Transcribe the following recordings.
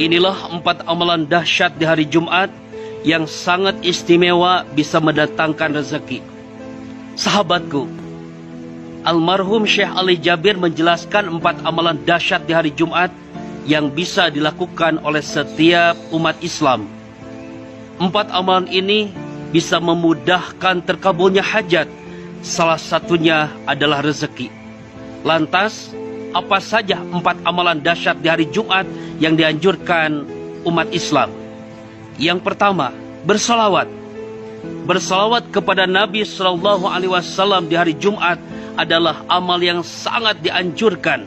Inilah 4 amalan dahsyat di hari Jumat yang sangat istimewa bisa mendatangkan rezeki. Sahabatku, almarhum Syekh Ali Jabir menjelaskan 4 amalan dahsyat di hari Jumat yang bisa dilakukan oleh setiap umat Islam. 4 amalan ini bisa memudahkan terkabulnya hajat. Salah satunya adalah rezeki. Lantas, apa saja 4 amalan dahsyat di hari Jumat yang dianjurkan umat Islam? Yang pertama, bersalawat. Bersalawat kepada Nabi SAW di hari Jumat adalah amal yang sangat dianjurkan.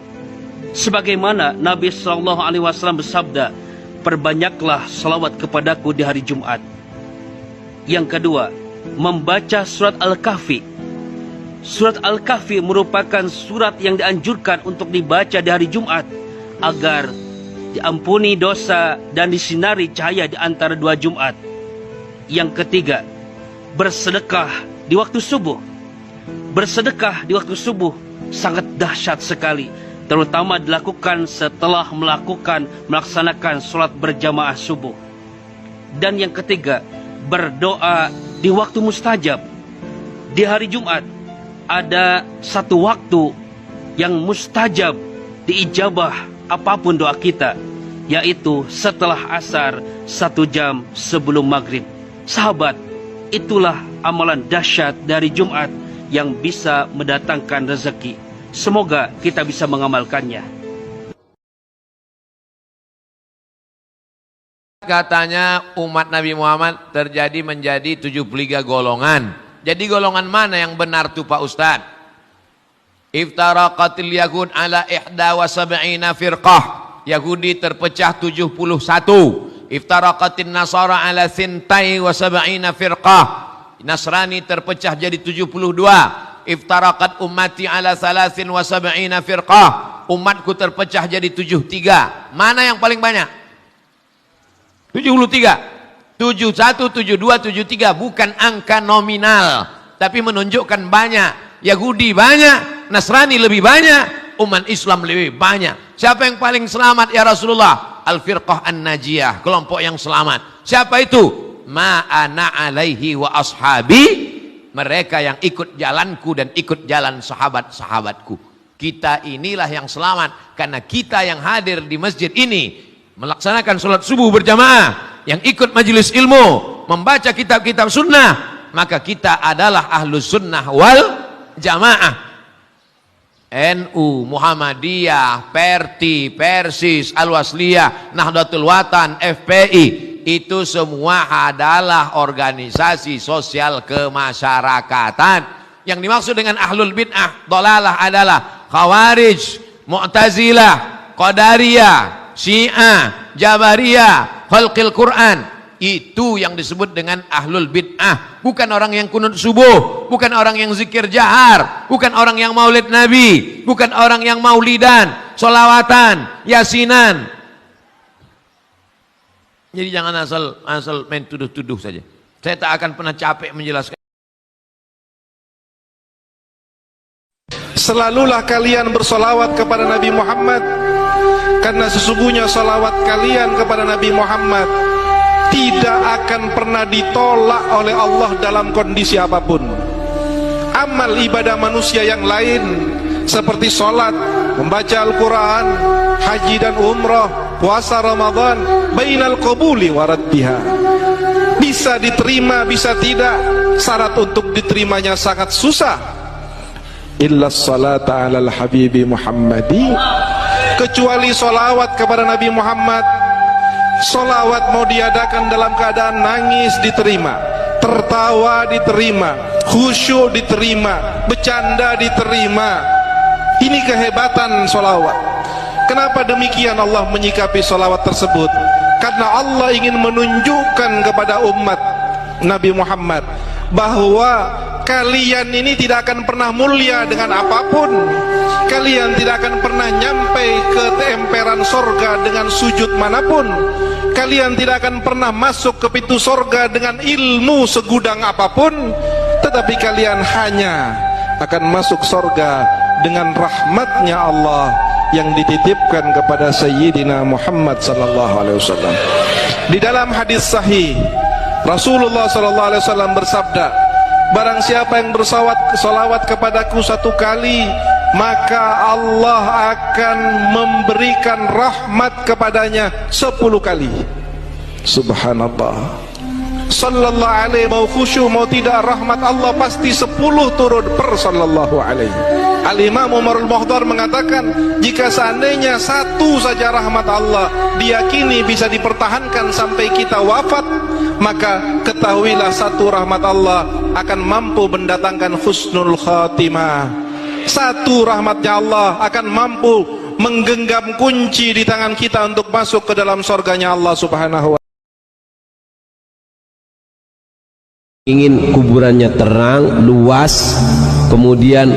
Sebagaimana Nabi SAW bersabda, perbanyaklah salawat kepadaku di hari Jumat. Yang kedua, membaca surat Al-Kahfi. Surat Al-Kahfi merupakan surat yang dianjurkan untuk dibaca di hari Jumat agar diampuni dosa dan disinari cahaya di antara 2 Jumat. Yang ketiga, bersedekah di waktu subuh. Bersedekah di waktu subuh sangat dahsyat sekali, terutama dilakukan setelah melaksanakan sholat berjamaah subuh. Dan yang ketiga, berdoa di waktu mustajab. Di hari Jumat ada satu waktu yang mustajab, diijabah apapun doa kita, yaitu setelah asar 1 jam sebelum maghrib. Sahabat, itulah amalan dahsyat dari Jumat yang bisa mendatangkan rezeki. Semoga kita bisa mengamalkannya. Katanya umat Nabi Muhammad terjadi menjadi 73 golongan. Jadi golongan mana yang benar tuh Pak Ustaz? Iftaraqatil Yahud ala 71 firqah. Yahudi terpecah 71. Iftaraqatin Nasara ala 72 firqah. Nasrani terpecah jadi 72. Iftaraqat ummati ala 73 firqah. Umatku terpecah jadi 73. Mana yang paling banyak? 73. 71, 72, 73 bukan angka nominal, tapi menunjukkan banyak. Yahudi banyak, Nasrani lebih banyak, umat Islam lebih banyak. Siapa yang paling selamat ya Rasulullah? Al-firqah an-najiyah, kelompok yang selamat. Siapa itu? Ma ana alaihi wa ashabi, mereka yang ikut jalanku dan ikut jalan sahabat-sahabatku. Kita inilah yang selamat karena kita yang hadir di masjid ini melaksanakan sholat subuh berjamaah, yang ikut majelis ilmu, membaca kitab-kitab sunnah, maka kita adalah ahlus sunnah wal jamaah. NU, Muhammadiyah, Perti, Persis, Al-Wasliyah, Nahdlatul Watan, FPI, itu semua adalah organisasi sosial kemasyarakatan. Yang dimaksud dengan ahlul bid'ah, dhalalah adalah Khawarij, Mu'tazilah, Qadariyah, Syiah, Jabariyah, Khalqil Quran. Itu yang disebut dengan ahlul bid'ah. Bukan orang yang kunut subuh, bukan orang yang zikir jahar, bukan orang yang maulid Nabi, bukan orang yang maulidan, solawatan, yasinan. Jadi jangan asal main tuduh-tuduh saja. Saya tak akan pernah capek menjelaskan. Selalulah kalian bersolawat kepada Nabi Muhammad, karena sesungguhnya solawat kalian kepada Nabi Muhammad tidak akan pernah ditolak oleh Allah dalam kondisi apapun. Amal ibadah manusia yang lain seperti sholat, membaca Al-Quran, haji dan umrah, puasa Ramadan, bainal qabuli wa raddiha, bisa diterima, bisa tidak. Syarat untuk diterimanya sangat susah. Illa salata alal habibi Muhammadi, kecuali solawat kepada Nabi Muhammad. Solawat mau diadakan dalam keadaan nangis diterima, tertawa diterima, khusyuk diterima, bercanda diterima. Ini kehebatan solawat. Kenapa demikian Allah menyikapi solawat tersebut? Karena Allah ingin menunjukkan kepada umat Nabi Muhammad bahwa kalian ini tidak akan pernah mulia dengan apapun. Kalian tidak akan pernah nyampe ke emperan sorga dengan sujud manapun. Kalian tidak akan pernah masuk ke pintu sorga dengan ilmu segudang apapun. Tetapi kalian hanya akan masuk sorga dengan rahmatnya Allah yang dititipkan kepada Sayyidina Muhammad sallallahu alaihi wasallam. Di dalam hadis sahih Rasulullah sallallahu alaihi wasallam bersabda, barang siapa yang bersolawat kepadaku 1 kali, maka Allah akan memberikan rahmat kepadanya 10 kali. Subhanallah. Sallallahu alaihi, mau khusyuk mau tidak, rahmat Allah pasti 10 turun per sallallahu alaihi. Al-Imam Umar al-Muhdar mengatakan, jika seandainya 1 saja rahmat Allah diyakini bisa dipertahankan sampai kita wafat, maka ketahuilah 1 rahmat Allah akan mampu mendatangkan husnul khatimah. 1 rahmatnya Allah akan mampu menggenggam kunci di tangan kita untuk masuk ke dalam surganya Allah subhanahu wa ta'ala. Ingin kuburannya terang, luas, kemudian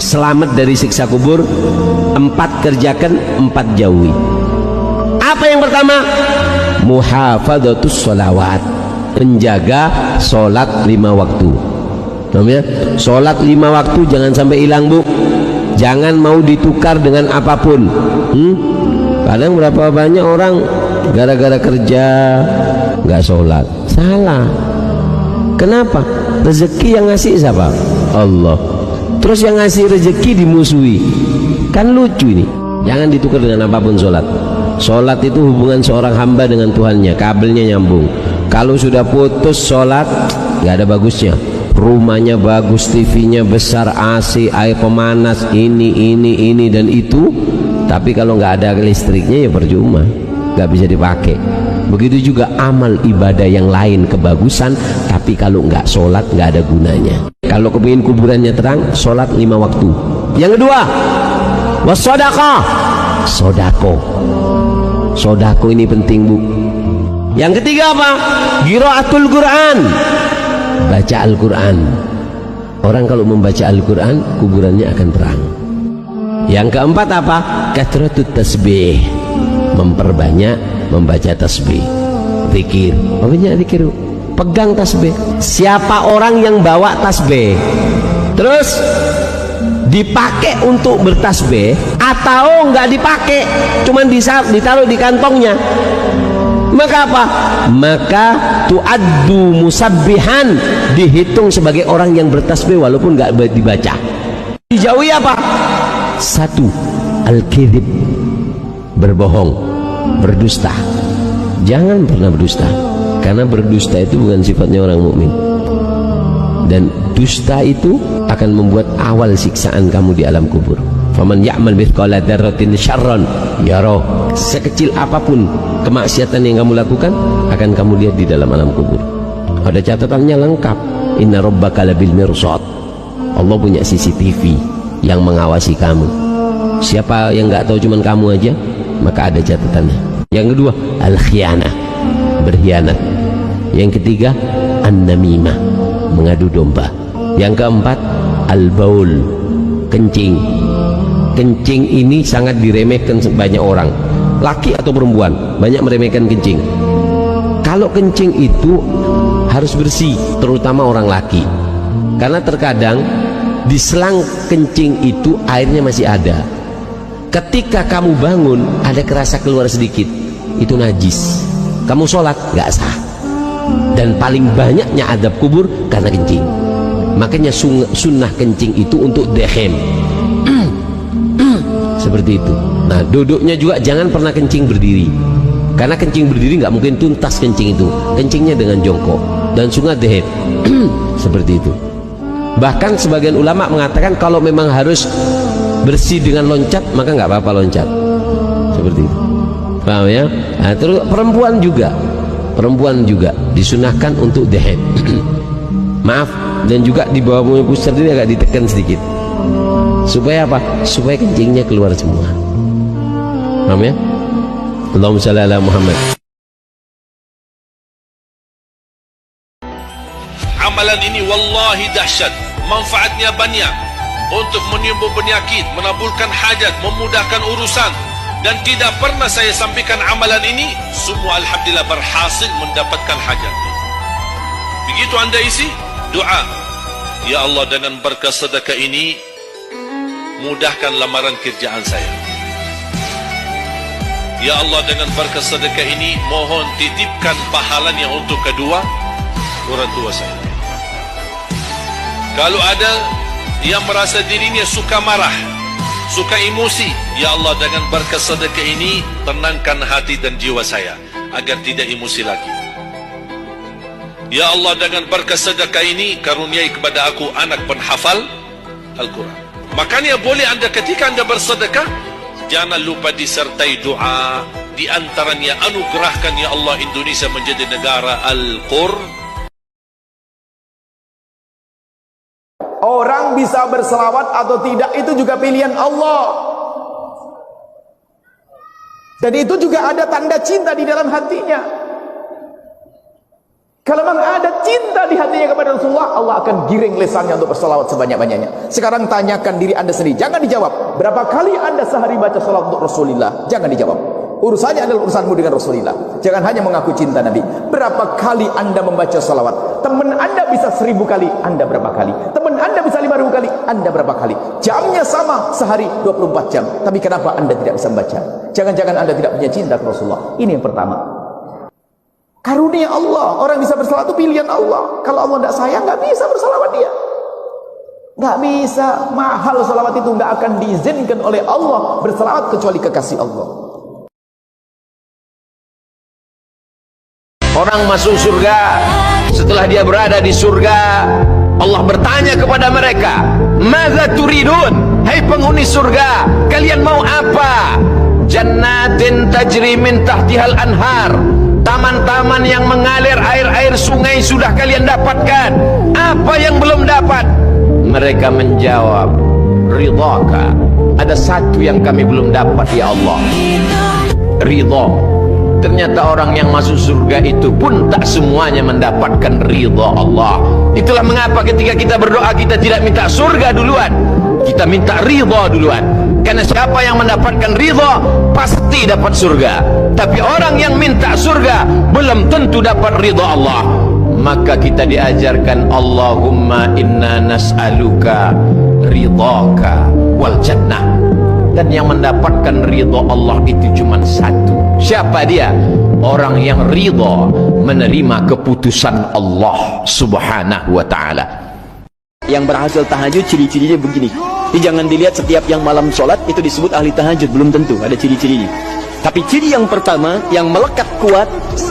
selamat dari siksa kubur, 4 kerjakan, 4 jauhi. Apa yang pertama? Muhafadzatus sholawat, menjaga sholat 5 waktu. Namanya sholat 5 waktu jangan sampai hilang, Bu. Jangan mau ditukar dengan apapun. Kadang berapa banyak orang gara-gara kerja nggak sholat. Salah. Kenapa? Rezeki yang ngasih siapa? Allah. Terus yang ngasih rezeki dimusuhi. Kan lucu ini. Jangan ditukar dengan apapun sholat. Sholat itu hubungan seorang hamba dengan Tuhannya, kabelnya nyambung. Kalau sudah putus sholat, nggak ada bagusnya. Rumahnya bagus, TV-nya besar, AC, air pemanas, ini dan itu. Tapi kalau nggak ada listriknya ya percuma, nggak bisa dipakai. Begitu juga amal ibadah yang lain kebagusan, tapi kalau nggak sholat nggak ada gunanya. Kalau kepingin kuburannya terang, sholat 5 waktu. Yang kedua, wassodaqah, sodako. Sodako ini penting, Bu. Yang ketiga apa? Qiraatul Quran, baca Al-Quran. Orang kalau membaca Al-Quran, kuburannya akan terang. Yang keempat apa? Kathratut tasbih, memperbanyak membaca tasbih, zikir. Banyak zikir, pegang tasbih. Siapa orang yang bawa tasbih terus dipakai untuk bertasbih, atau nggak dipakai, cuman ditaruh di kantongnya, maka apa? Maka tuaddu musabbihan, dihitung sebagai orang yang bertasbih walaupun nggak dibaca. Dijauhi apa? 1. Al-kidhib, berbohong, berdusta. Jangan pernah berdusta, karena berdusta itu bukan sifatnya orang mukmin. Dan dusta itu akan membuat awal siksaan kamu di alam kubur. Faman ya'mal mithqala dzarratin syarran yara. Sekecil apapun kemaksiatan yang kamu lakukan akan kamu lihat di dalam alam kubur. Ada catatannya lengkap. Inna rabbaka labil mirsad. Allah punya CCTV yang mengawasi kamu. Siapa yang nggak tahu cuman kamu aja, maka ada catatannya. Yang kedua, al-khianah, berkhianat. Yang ketiga, an-namimah, mengadu domba. Yang keempat, al-baul, kencing. Kencing ini sangat diremehkan banyak orang, laki atau perempuan, banyak meremehkan kencing. Kalau kencing itu harus bersih, terutama orang laki, karena terkadang di selang kencing itu airnya masih ada. Ketika kamu bangun ada kerasa keluar sedikit, itu najis. Kamu sholat nggak sah. Dan paling banyaknya adab kubur karena kencing. Makanya sunnah kencing itu untuk dehem. Seperti itu. Nah, duduknya juga jangan pernah kencing berdiri, karena kencing berdiri nggak mungkin tuntas kencing itu. Kencingnya dengan jongkok. Dan sunnah dehem. Seperti itu. Bahkan sebagian ulama mengatakan kalau memang harus bersih dengan loncat, maka nggak apa-apa loncat. Seperti itu. Paham ya? Nah, terus perempuan juga disunahkan untuk dehem. Maaf, dan juga di bawah mulut pusar ini agak ditekan sedikit. Supaya apa? Supaya kencingnya keluar semua. Paham ya? Allahumma shalli ala Muhammad. Amalan ini wallahi dahsyat, manfaatnya banyak untuk menyembuh penyakit, menabulkan hajat, memudahkan urusan. Dan tidak pernah saya sampaikan amalan ini, semua alhamdulillah berhasil mendapatkan hajat. Begitu anda isi doa, ya Allah, dengan berkah sedekah ini mudahkan lamaran kerjaan saya, Ya Allah, dengan berkat sedekah ini mohon titipkan pahalanya untuk kedua orang tua saya. Kalau ada yang merasa dirinya suka marah, suka emosi, ya Allah, dengan berkat sedekah ini tenangkan hati dan jiwa saya agar tidak emosi lagi. Ya Allah, dengan berkat sedekah ini karuniai kepada aku anak penghafal Al-Quran. Makanya boleh anda ketika anda bersedekah, jangan lupa disertai doa. Di antaranya anugerahkan ya Allah Indonesia menjadi negara Al-Quran. Orang bisa berselawat atau tidak itu juga pilihan Allah. Dan itu juga ada tanda cinta di dalam hatinya. Kalau memang ada cinta di hatinya kepada Rasulullah, Allah akan giring lisannya untuk berselawat sebanyak-banyaknya. Sekarang tanyakan diri anda sendiri, jangan dijawab berapa kali anda sehari baca selawat untuk Rasulullah. Jangan dijawab. Urusannya adalah urusanmu dengan Rasulullah. Jangan hanya mengaku cinta Nabi. Berapa kali anda membaca salawat? Teman anda bisa 1000 kali, anda berapa kali? Teman anda bisa 5000 kali, anda berapa kali? Jamnya sama, sehari 24 jam. Tapi kenapa anda tidak bisa membaca? Jangan-jangan anda tidak punya cinta ke Rasulullah. Ini yang pertama. Karunia Allah. Orang bisa bersalawat itu pilihan Allah. Kalau Allah tidak sayang, nggak bisa bersalawat dia. Nggak bisa. Mahal salawat itu, nggak akan diizinkan oleh Allah bersalawat kecuali kekasih Allah. Orang masuk surga, setelah dia berada di surga, Allah bertanya kepada mereka, "Madza turidun?" Hai penghuni surga, kalian mau apa? Jannatin tajri min tahtihal anhar. Taman-taman yang mengalir air-air sungai sudah kalian dapatkan. Apa yang belum dapat? Mereka menjawab, ridhaka. Ada satu yang kami belum dapat ya Allah, ridha. Ternyata orang yang masuk surga itu pun tak semuanya mendapatkan ridha Allah. Itulah mengapa ketika kita berdoa, kita tidak minta surga duluan, kita minta ridha duluan. Karena siapa yang mendapatkan ridha pasti dapat surga. Tapi orang yang minta surga belum tentu dapat ridha Allah. Maka kita diajarkan, Allahumma inna nas'aluka ridhaka wal jannah. Dan yang mendapatkan ridha Allah itu cuma satu. Siapa dia? Orang yang ridha menerima keputusan Allah subhanahu wa ta'ala. Yang berhasil tahajud ciri-cirinya begini. Jadi jangan dilihat setiap yang malam sholat itu disebut ahli tahajud, belum tentu ada ciri-cirinya. Tapi ciri yang pertama yang melekat kuat,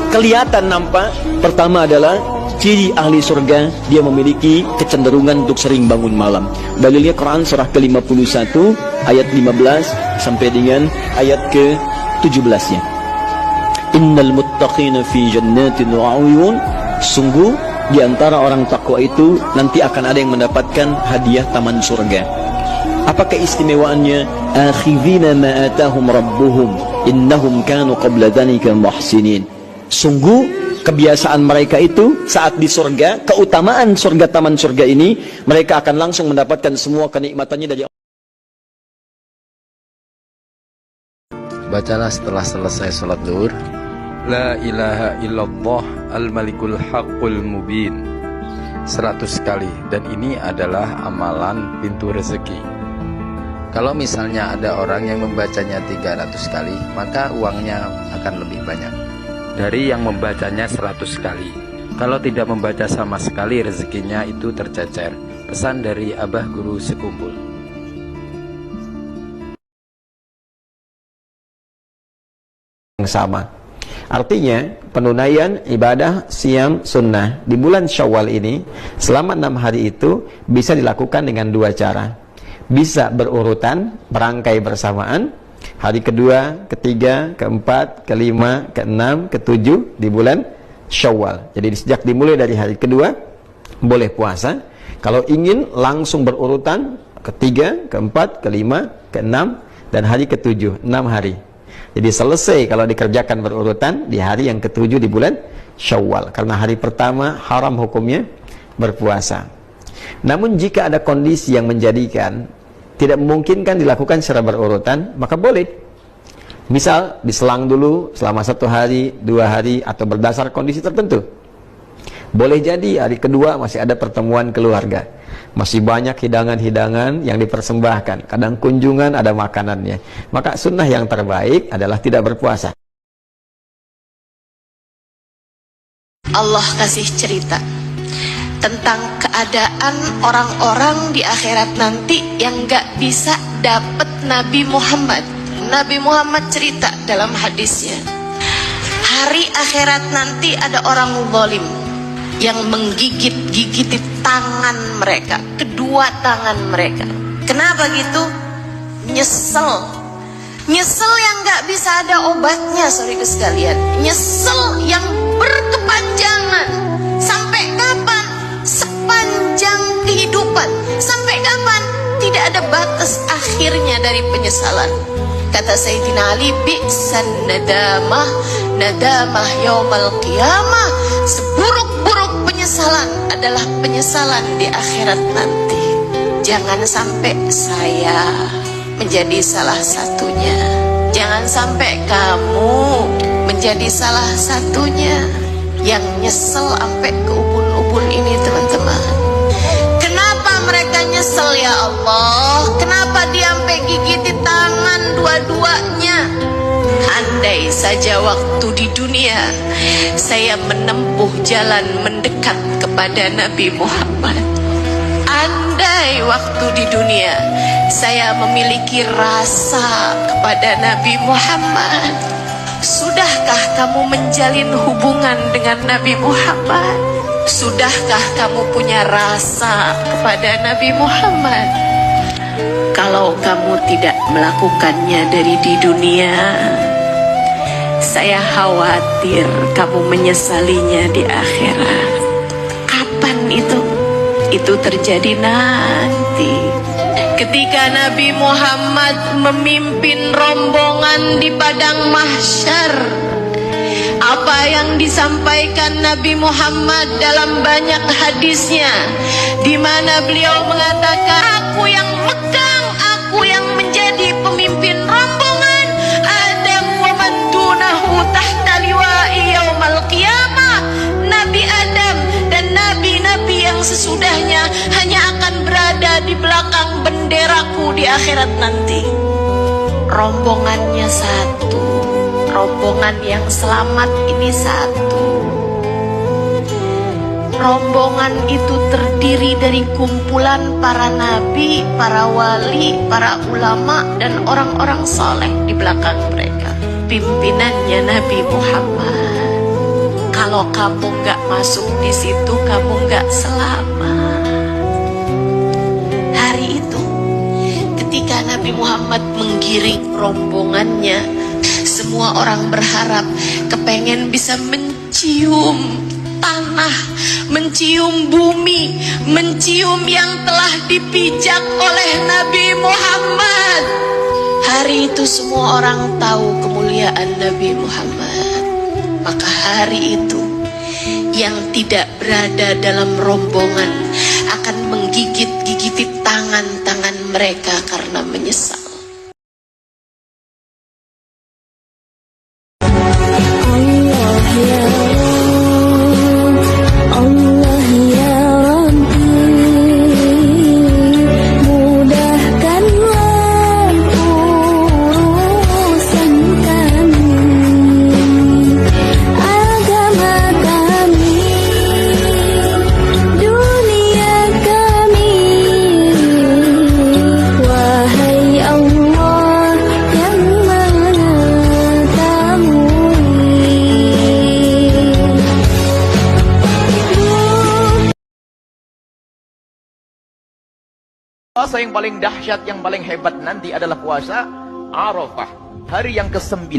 kelihatan nampak, pertama adalah ciri ahli surga, dia memiliki kecenderungan untuk sering bangun malam. Dalilnya Quran surah ke-51 ayat 15 sampai dengan ayat ke-17-nya. Innal muttaqina fi jannatin wa 'uyun. Sungguh di antara orang takwa itu nanti akan ada yang mendapatkan hadiah taman surga. Apa keistimewaannya? Akhidhina ma atahum rabbuhum innahum kanu qabla dhalika muhsinin. Sungguh kebiasaan mereka itu saat di surga, keutamaan surga, taman surga ini, mereka akan langsung mendapatkan semua kenikmatannya dari Allah. Bacalah setelah selesai sholat zuhur, La ilaha illallah al-malikul haqqul mubin 100 kali. Dan ini adalah amalan pintu rezeki. Kalau misalnya ada orang yang membacanya 300 kali, maka uangnya akan lebih banyak dari yang membacanya 100 kali. Kalau tidak membaca sama sekali, rezekinya itu tercecer. Pesan dari Abah Guru Sekumpul. Yang sama. Artinya penunaian ibadah siam sunnah di bulan Syawal ini selama 6 hari itu bisa dilakukan dengan 2 cara. Bisa berurutan, berangkai bersamaan. Hari kedua, ketiga, keempat, kelima, keenam, ketujuh di bulan Syawal. Jadi sejak dimulai dari hari kedua boleh puasa. Kalau ingin langsung berurutan, ketiga, keempat, kelima, keenam, dan hari ketujuh, 6 hari. Jadi selesai kalau dikerjakan berurutan di hari yang ketujuh di bulan Syawal. Karena hari pertama haram hukumnya berpuasa. Namun jika ada kondisi yang menjadikan tidak memungkinkan dilakukan secara berurutan, maka boleh. Misal diselang dulu selama 1 hari, 2 hari, atau berdasar kondisi tertentu. Boleh jadi hari kedua masih ada pertemuan keluarga. masih banyak hidangan-hidangan yang dipersembahkan. Kadang kunjungan ada makanannya. Maka sunnah yang terbaik adalah tidak berpuasa. Allah kasih cerita tentang keadaan orang-orang di akhirat nanti yang gak bisa dapat Nabi Muhammad. Nabi Muhammad cerita dalam hadisnya, hari akhirat nanti ada orang zalim yang menggigit-gigiti tangan mereka, kedua tangan mereka. Kenapa gitu? Nyesel. Nyesel yang gak bisa ada obatnya, saudaraku sekalian. Nyesel yang berkepanjangan. Sampai kapan? Sepanjang kehidupan. Sampai kapan? Tidak ada batas akhirnya dari penyesalan. Kata Sayyidina Ali, bi'san nadamah, nadamah yaumal qiyamah. Seburuk-buruk penyesalan adalah penyesalan di akhirat nanti. Jangan sampai saya menjadi salah satunya. Jangan sampai kamu menjadi salah satunya yang nyesel sampai ke ubun-ubun ini, teman-teman. Kenapa mereka nyesel ya Allah? Kenapa dia sampai gigiti tangan dua-duanya? Andai saja waktu di dunia saya menempuh jalan mendekat kepada Nabi Muhammad. Andai waktu di dunia saya memiliki rasa kepada Nabi Muhammad. Sudahkah kamu menjalin hubungan dengan Nabi Muhammad? Sudahkah kamu punya rasa kepada Nabi Muhammad? Kalau kamu tidak melakukannya dari di dunia, saya khawatir kamu menyesalinya di akhirat. Kapan itu? Itu terjadi nanti ketika Nabi Muhammad memimpin rombongan di padang mahsyar. Apa yang disampaikan Nabi Muhammad dalam banyak hadisnya, di mana beliau mengatakan, aku yang megang, aku yang menjadi pemimpin rombongan. Adam wa man dunahu tahta liwa'i yaumal qiyamah. Nabi Adam dan nabi-nabi yang sesudahnya hanya akan berada di belakang benderaku di akhirat nanti. Rombongannya satu, rombongan yang selamat ini satu. Rombongan itu terdiri dari kumpulan para nabi, para wali, para ulama, dan orang-orang soleh di belakang mereka. Pimpinannya Nabi Muhammad. Kalau kamu nggak masuk di situ, kamu nggak selamat. Hari itu, ketika Nabi Muhammad menggiring rombongannya, semua orang berharap, kepengen bisa mencium tanah, mencium bumi, mencium yang telah dipijak oleh Nabi Muhammad. Hari itu semua orang tahu kemuliaan Nabi Muhammad. Maka hari itu yang tidak berada dalam rombongan akan menggigit-gigiti tangan-tangan mereka karena menyesal. Puasa yang paling dahsyat, yang paling hebat nanti adalah puasa Arafah, hari yang ke-9.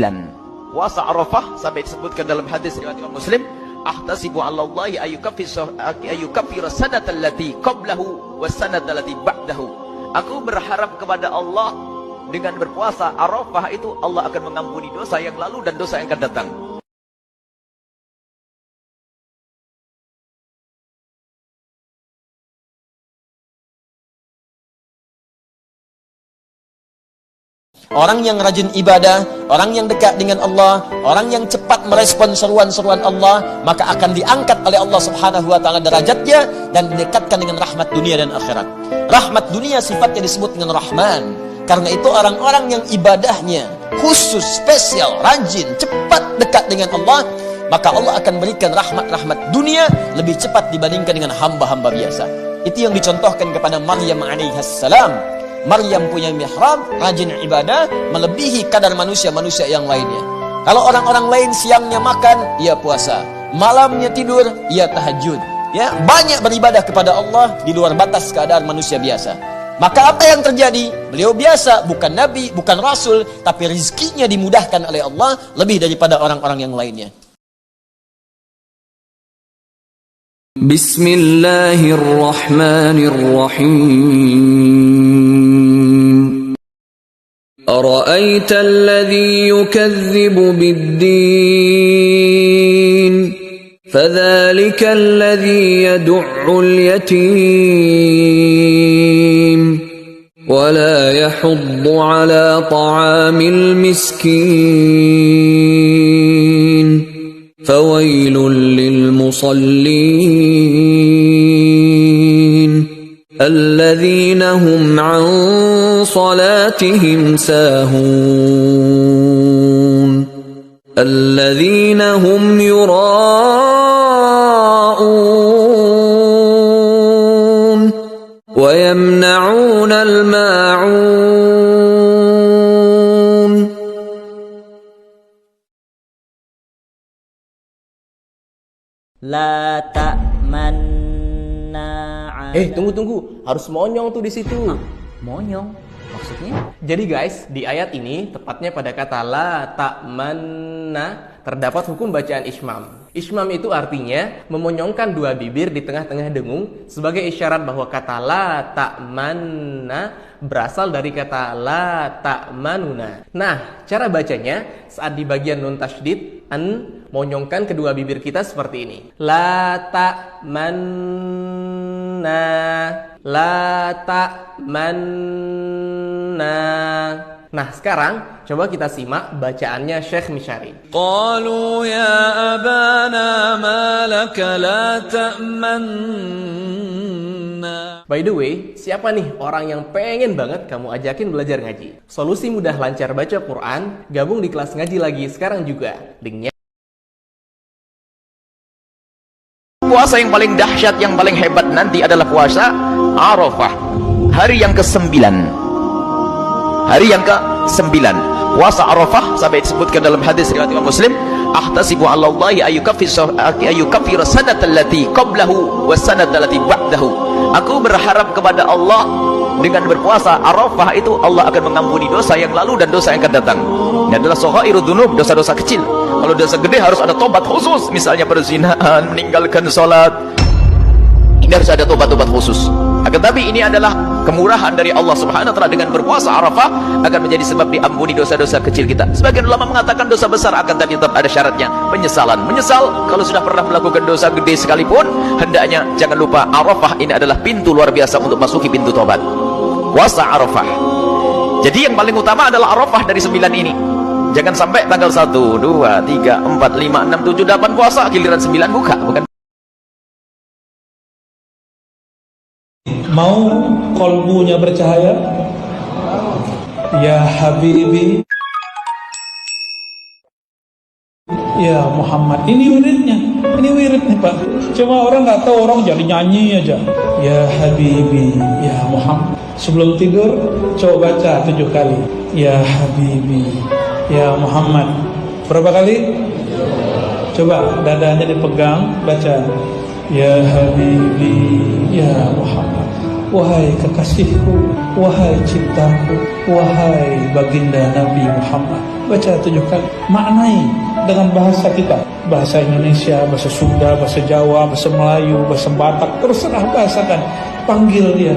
Puasa Arafah sampai disebutkan dalam hadis riwayat Imam Muslim, ahtasibu 'ala Allahi ayyukaffira sanata allati qablahu was sanata allati ba'dahu. Aku berharap kepada Allah dengan berpuasa Arafah itu Allah akan mengampuni dosa yang lalu dan dosa yang akan datang. Orang yang rajin ibadah, orang yang dekat dengan Allah, orang yang cepat merespon seruan-seruan Allah, maka akan diangkat oleh Allah Subhanahu wa taala derajatnya dan didekatkan dengan rahmat dunia dan akhirat. Rahmat dunia sifatnya disebut dengan Rahman. Karena itu orang-orang yang ibadahnya khusus, spesial, rajin, cepat dekat dengan Allah, maka Allah akan berikan rahmat-rahmat dunia lebih cepat dibandingkan dengan hamba-hamba biasa. Itu yang dicontohkan kepada Maryam alaihissalam. Maryam punya mihrab, rajin ibadah, melebihi kadar manusia-manusia yang lainnya. Kalau orang-orang lain siangnya makan, ia puasa, malamnya tidur, ia tahajud, ya, banyak beribadah kepada Allah di luar batas keadaan manusia biasa. Maka apa yang terjadi? Beliau biasa, bukan nabi, bukan rasul, tapi rezekinya dimudahkan oleh Allah lebih daripada orang-orang yang lainnya. Bismillahirrahmanirrahim. Ara'aita alladhi yukazzibu bid-din, fadhalika alladhi yad'ul yatim wa la yahuddu ala ta'amil miskin. فويل للمصلين الذين هم عن صلاتهم ساهون الذين هم يراءون ويمنعون الماعون. La ta'manna. Tunggu. Harus monyong tuh di situ. Monyong? Maksudnya? Jadi guys, di ayat ini tepatnya pada kata la ta'manna terdapat hukum bacaan ismam. Ismam itu artinya memonyongkan dua bibir di tengah-tengah dengung sebagai isyarat bahwa kata la ta'manna berasal dari kata la ta'manuna. Nah, cara bacanya saat di bagian nun tasydid monyongkan kedua bibir kita seperti ini. La ta'manna, la ta'manna. Nah, sekarang coba kita simak bacaannya Syekh Misyari. Qalu ya abana ma laka la ta'manna. By the way, siapa nih orang yang pengen banget kamu ajakin belajar ngaji? Solusi mudah lancar baca Quran, gabung di kelas ngaji lagi sekarang juga. Linknya. Puasa yang paling dahsyat, yang paling hebat nanti adalah puasa Arafah, hari yang ke-9. Hari yang ke-9 puasa Arafah, sampai disebutkan dalam hadis riwayat Imam Muslim, ahtasibu 'ala Allahi ayyukaffira sanata allati qablahu was sanata allati ba'dahu. Aku berharap kepada Allah dengan berpuasa Arafah itu Allah akan mengampuni dosa yang lalu dan dosa yang akan datang. Ini adalah shaghairudz dzunub, dosa-dosa kecil. Kalau dosa gede harus ada tobat khusus, misalnya perzinahan, meninggalkan sholat. Ini harus ada tobat-tobat khusus. Akan tapi ini adalah kemurahan dari Allah Subhanahu wa taala, dengan berpuasa Arafah akan menjadi sebab diampuni dosa-dosa kecil kita. Sebagian ulama mengatakan dosa besar akan tapi tetap ada syaratnya, penyesalan. Menyesal kalau sudah pernah melakukan dosa gede sekalipun, hendaknya jangan lupa Arafah ini adalah pintu luar biasa untuk masuki pintu tobat. Puasa Arafah. Jadi yang paling utama adalah Arafah dari 9 ini. Jangan sampai tanggal 1, 2, 3, 4, 5, 6, 7, 8 puasa, giliran 9 buka, bukan. Mau kolbunya bercahaya? Ya Habibi, ya Muhammad. Ini wiridnya, ini wirid nih Pak. Cuma orang nggak tahu, orang jadi nyanyi aja. Ya Habibi, ya Muhammad. Sebelum tidur coba baca 7 kali. Ya Habibi, ya Muhammad. Berapa kali? Coba dadanya dipegang, baca. Ya Habibi, ya Muhammad. Wahai kekasihku, wahai cintaku, wahai baginda Nabi Muhammad. Baca 7 kali. Maknai dengan bahasa kita, bahasa Indonesia, bahasa Sunda, bahasa Jawa, bahasa Melayu, bahasa Batak, terserah bahasakan. Panggil dia,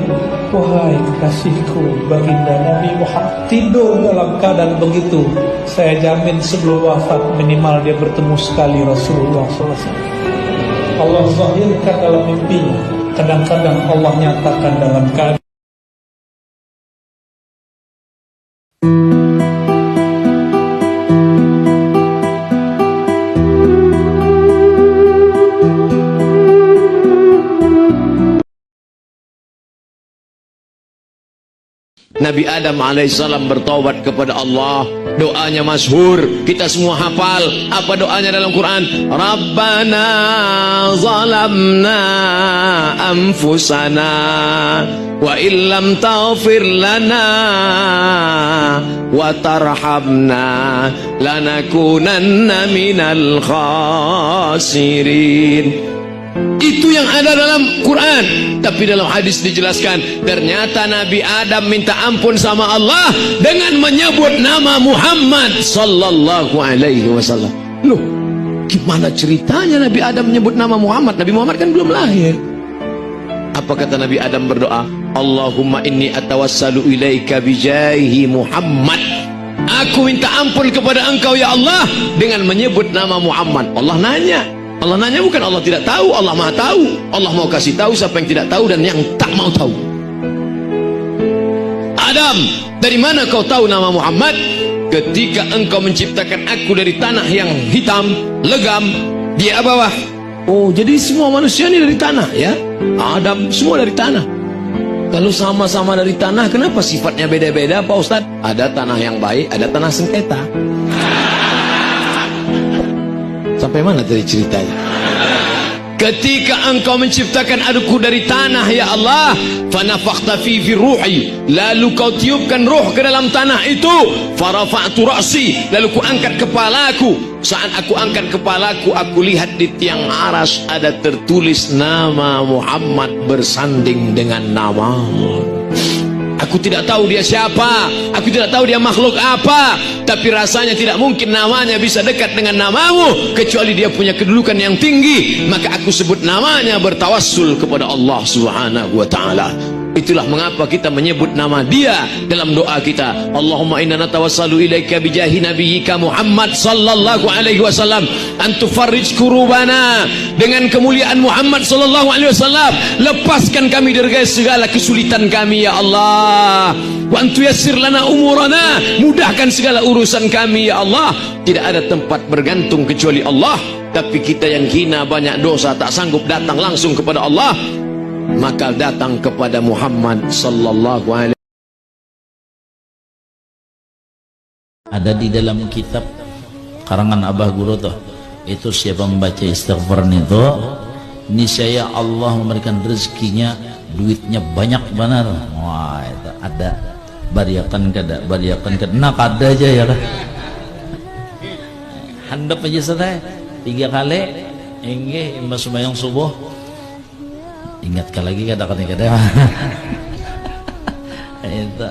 wahai kekasihku, baginda Nabi Muhammad. Tidur dalam keadaan begitu, saya jamin sebelum wafat minimal dia bertemu sekali Rasulullah SAW. Allah zahirkan dalam mimpinya, kadang-kadang Allah nyatakan dalam keadaan. Nabi Adam alaihissalam bertaubat kepada Allah. Doanya masyhur, kita semua hafal. Apa doanya dalam Quran? Rabbana zalamna anfusana wa illam taghfir lana wa tarhamna lanakunanna minal khasirin. Itu yang ada dalam Quran. Tapi dalam hadis dijelaskan, ternyata Nabi Adam minta ampun sama Allah dengan menyebut nama Muhammad sallallahu alaihi wasallam. Loh, gimana ceritanya Nabi Adam menyebut nama Muhammad? Nabi Muhammad kan belum lahir. Apa kata Nabi Adam berdoa? Allahumma inni atawassalu ilaika bijahi Muhammad. Aku minta ampun kepada engkau ya Allah dengan menyebut nama Muhammad. Allah nanya bukan Allah tidak tahu, Allah maha tahu. Allah mau kasih tahu siapa yang tidak tahu dan yang tak mau tahu. Adam, dari mana kau tahu nama Muhammad? Ketika engkau menciptakan aku dari tanah yang hitam, legam, di bawah. Oh, jadi semua manusia ini dari tanah ya? Adam semua dari tanah. Kalau sama-sama dari tanah, kenapa sifatnya beda-beda Pak Ustadz? Ada tanah yang baik, ada tanah sengketa. Sampai mana tadi ceritanya? Ketika engkau menciptakan aku dari tanah ya Allah, fanafakhta fi ruhi, lalu kau tiupkan ruh ke dalam tanah itu, farafa'tu ra'si, lalu ku angkat kepalaku. Saat aku angkat kepalaku, aku lihat di tiang aras ada tertulis nama Muhammad bersanding dengan namamu. Aku tidak tahu dia siapa, aku tidak tahu dia makhluk apa, tapi rasanya tidak mungkin namanya bisa dekat dengan namamu kecuali dia punya kedudukan yang tinggi. Maka aku sebut namanya bertawassul kepada Allah Subhanahu wa taala. Itulah mengapa kita menyebut nama dia dalam doa kita. Allahumma inna natawassalu ilaika bijahi nabiyyika Muhammad sallallahu alaihi wasallam an tufarrij kurubana. Dengan kemuliaan Muhammad sallallahu alaihi wasallam, lepaskan kami dari segala kesulitan kami ya Allah. Wa antu yassir lana umurana, mudahkan segala urusan kami ya Allah. Tidak ada tempat bergantung kecuali Allah. Tapi kita yang hina, banyak dosa, tak sanggup datang langsung kepada Allah, maka datang kepada Muhammad sallallahu alaihi. Ada di dalam kitab karangan Abah Guru tuh, itu siapa membaca istighfar itu, niscaya Allah memberikan rezekinya, duitnya banyak benar. Wah, itu ada bariakan kada nak ada aja ya kan. Handap aja saja 3 kali enggih imbas sembahyang subuh. Ingatkan lagi kadang-kadang itu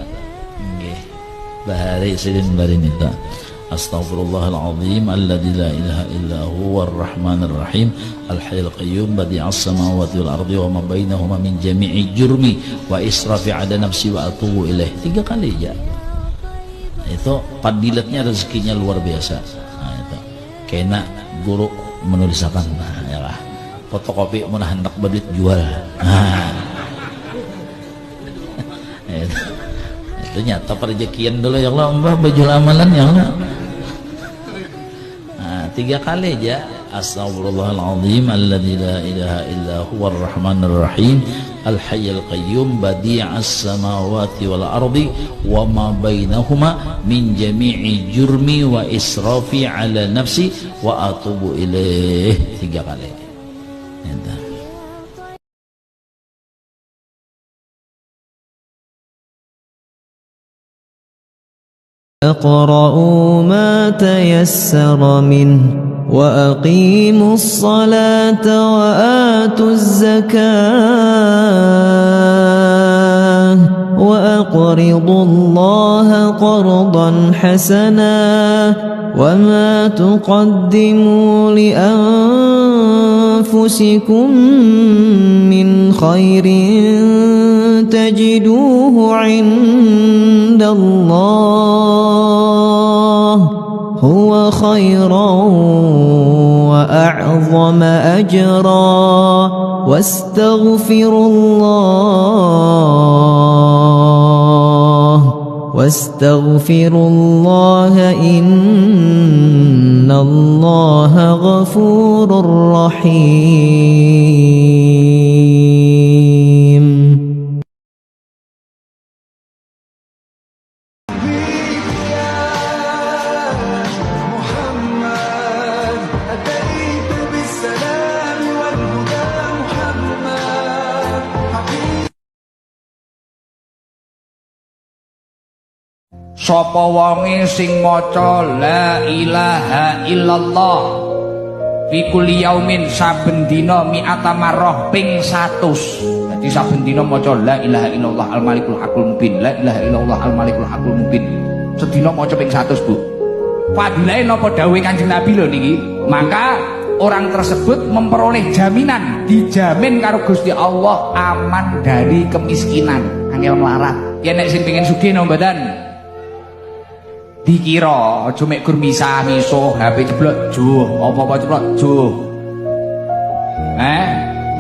nggih bahari sidin barin itu. Astaghfirullahalazim alladzi la ilaha illa huwar rahmanir rahim al-hayyul qayyum badi'as samawati wal ardi wa ma bainahuma min jami'i jurmi wa israfi 'ada nafsi wa atubu ilaih. 3 kali ya. Itu fadilatnya, rezekinya luar biasa. Nah, itu kena guru menulisakan ya lah. Fotokopi mana hendak belit jual. Nah. Itu nyata perjekian dulu ya Allah, mbah baju amalan ya Allah. Nah, 3 kali aja. Astaghfirullahalazim alladzi la ilaha illa huwar rahmanir rahim al hayyul qayyum badi'as samawati wal ardi wa ma bainahuma min jami'i jurmi wa israfi ala nafsi wa atubu ilaih. 3 kali. اقرأوا ما تيسر منه وأقيموا الصلاة وآتوا الزكاة وأقرضوا الله قرضا حسنا وما تقدموا لأنفسكم من خير تجدوه عند الله هو خيرا وأعظم أجرا واستغفروا الله إن الله غفور رحيم. sapa wonge sing maca la ilaha illallah fi kulli yaumin saben dina mi'ata marrah ping 100. Dadi saben dina maca la ilaha illallah al malikul hakul mubin, la ilaha illallah al malikul hakul mubin. Sedina maca ping 100, Bu. Fadilahe napa dawuhe Kanjeng Nabi lho niki. Maka orang tersebut memperoleh jaminan, dijamin karo Gusti Allah aman dari kemiskinan, angel melarat. Ya nek sing pengen sugih no mboten. Dikira aja mek gur misah misuh HP ceblok juh, apa-apa ceblok juh.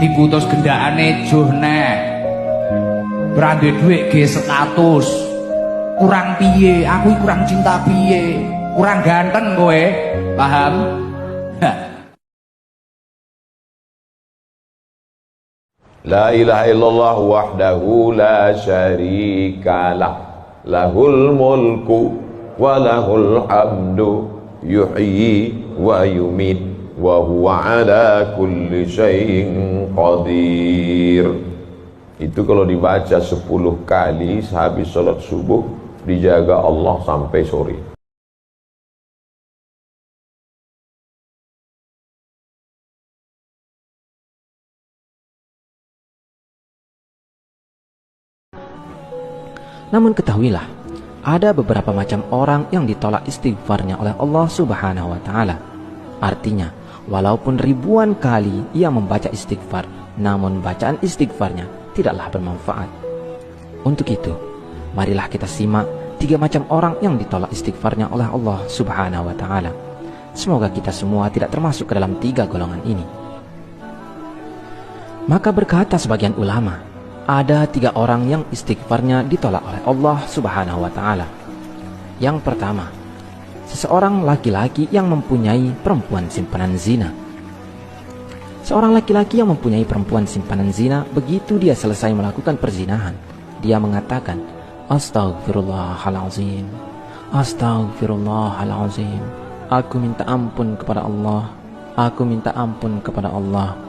Diputus gendakane juh neh. Brande dhuwit ge status. Kurang piye? Aku kurang cinta piye? Kurang ganteng kowe. Paham? La ilaha illallah wahdahu la syarikalah lahul mulku wa lahul hamdu yuhyi wa yumit wa huwa ala kulli syai'in qadir. Itu kalau dibaca 10 kali sehabis salat subuh, dijaga Allah sampai sore. Namun ketahuilah, ada beberapa macam orang yang ditolak istighfarnya oleh Allah Subhanahu wa Ta'ala. Artinya, walaupun ribuan kali ia membaca istighfar, namun bacaan istighfarnya tidaklah bermanfaat. Untuk itu, marilah kita simak 3 macam orang yang ditolak istighfarnya oleh Allah Subhanahu wa Ta'ala. Semoga kita semua tidak termasuk ke dalam 3 golongan ini. Maka berkata sebagian ulama, ada 3 orang yang istighfarnya ditolak oleh Allah Subhanahu wa Ta'ala. Yang pertama, seseorang laki-laki yang mempunyai perempuan simpanan zina. Seorang laki-laki yang mempunyai perempuan simpanan zina, begitu dia selesai melakukan perzinahan, dia mengatakan, Astaghfirullahalazim, Astaghfirullahalazim, aku minta ampun kepada Allah, aku minta ampun kepada Allah.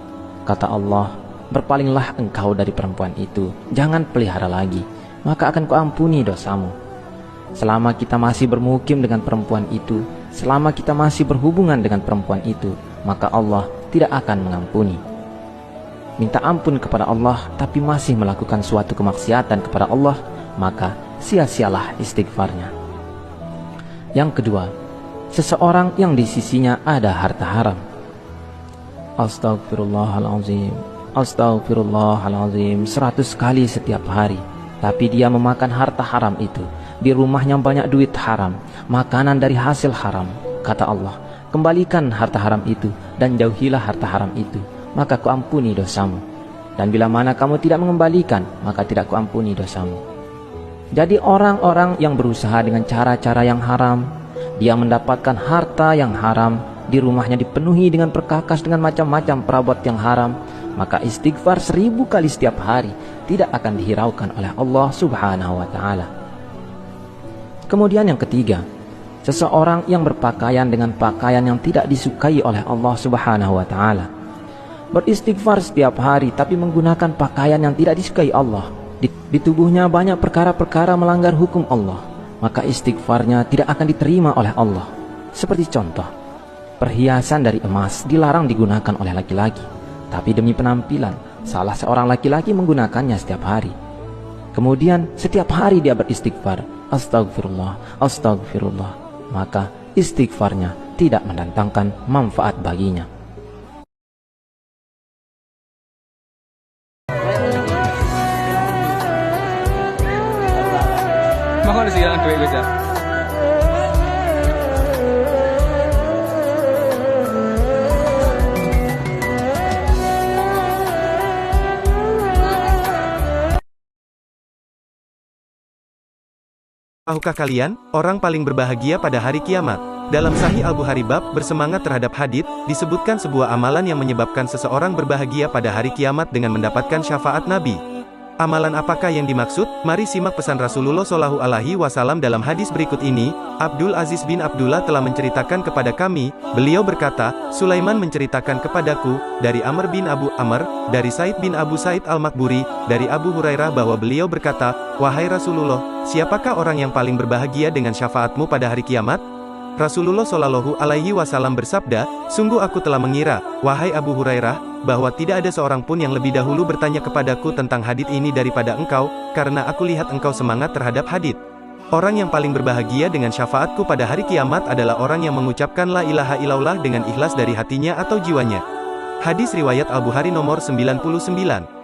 Kata Allah, berpalinglah engkau dari perempuan itu, jangan pelihara lagi, maka akan kuampuni dosamu. Selama kita masih bermukim dengan perempuan itu, selama kita masih berhubungan dengan perempuan itu, maka Allah tidak akan mengampuni. Minta ampun kepada Allah tapi masih melakukan suatu kemaksiatan kepada Allah, maka sia-sialah istighfarnya. Yang kedua, seseorang yang di sisinya ada harta haram. Astaghfirullahalazim, Astaghfirullahalazim 100 kali setiap hari, tapi dia memakan harta haram itu. Di rumahnya banyak duit haram, makanan dari hasil haram. Kata Allah, kembalikan harta haram itu dan jauhilah harta haram itu, maka kuampuni dosamu. Dan bila mana kamu tidak mengembalikan, maka tidak kuampuni dosamu. Jadi orang-orang yang berusaha dengan cara-cara yang haram, dia mendapatkan harta yang haram, di rumahnya dipenuhi dengan perkakas dengan macam-macam perabot yang haram, maka istighfar 1000 kali setiap hari tidak akan dihiraukan oleh Allah Subhanahu wa Ta'ala. Kemudian yang ketiga, seseorang yang berpakaian dengan pakaian yang tidak disukai oleh Allah Subhanahu wa Ta'ala. Beristighfar setiap hari tapi menggunakan pakaian yang tidak disukai Allah. Di tubuhnya banyak perkara-perkara melanggar hukum Allah, maka istighfarnya tidak akan diterima oleh Allah. Seperti contoh, perhiasan dari emas dilarang digunakan oleh laki-laki, tapi demi penampilan, salah seorang laki-laki menggunakannya setiap hari. Kemudian setiap hari dia beristighfar, Astagfirullah, Astagfirullah, maka istighfarnya tidak mendatangkan manfaat baginya. Mohon siang duit gue. Tahukah kalian, orang paling berbahagia pada hari kiamat? Dalam Sahih Al-Bukhari bab bersemangat terhadap hadits, disebutkan sebuah amalan yang menyebabkan seseorang berbahagia pada hari kiamat dengan mendapatkan syafaat Nabi. Amalan apakah yang dimaksud? Mari simak pesan Rasulullah SAW dalam hadis berikut ini. Abdul Aziz bin Abdullah telah menceritakan kepada kami, beliau berkata, Sulaiman menceritakan kepadaku, dari Amr bin Abu Amr, dari Said bin Abu Said al-Makburi, dari Abu Hurairah bahwa beliau berkata, wahai Rasulullah, siapakah orang yang paling berbahagia dengan syafaatmu pada hari kiamat? Rasulullah SAW bersabda, sungguh aku telah mengira, wahai Abu Hurairah, bahwa tidak ada seorang pun yang lebih dahulu bertanya kepadaku tentang hadits ini daripada engkau, karena aku lihat engkau semangat terhadap hadits. Orang yang paling berbahagia dengan syafaatku pada hari kiamat adalah orang yang mengucapkan la ilaha illallah dengan ikhlas dari hatinya atau jiwanya. Hadis riwayat Al-Bukhari nomor 99.